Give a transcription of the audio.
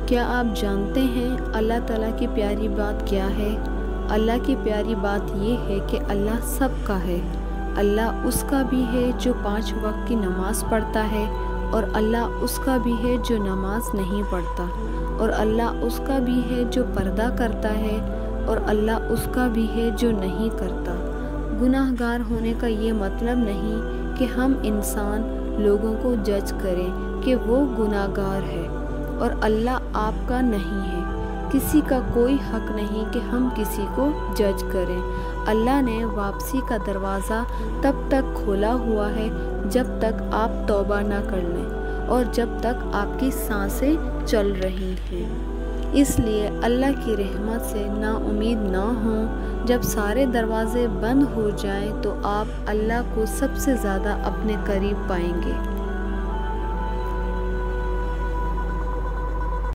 کیا آپ جانتے ہیں اللہ تعالیٰ کی پیاری بات کیا ہے؟ اللہ کی پیاری بات یہ ہے کہ اللہ سب کا ہے۔ اللہ اس کا بھی ہے جو 5 وقت کی نماز پڑھتا ہے، اور اللہ اس کا بھی ہے جو نماز نہیں پڑھتا، اور اللہ اس کا بھی ہے جو پردہ کرتا ہے، اور اللہ اس کا بھی ہے جو نہیں کرتا۔ گناہ گار ہونے کا یہ مطلب نہیں کہ ہم انسان لوگوں کو جج کریں کہ وہ گناہ گار ہے، اور اللہ آپ کا نہیں ہے۔ کسی کا کوئی حق نہیں کہ ہم کسی کو جج کریں۔ اللہ نے واپسی کا دروازہ تب تک کھولا ہوا ہے جب تک آپ توبہ نہ کر لیں، اور جب تک آپ کی سانسیں چل رہی ہیں۔ اس لیے اللہ کی رحمت سے نا امید نہ ہوں۔ جب سارے دروازے بند ہو جائیں تو آپ اللہ کو سب سے زیادہ اپنے قریب پائیں گے۔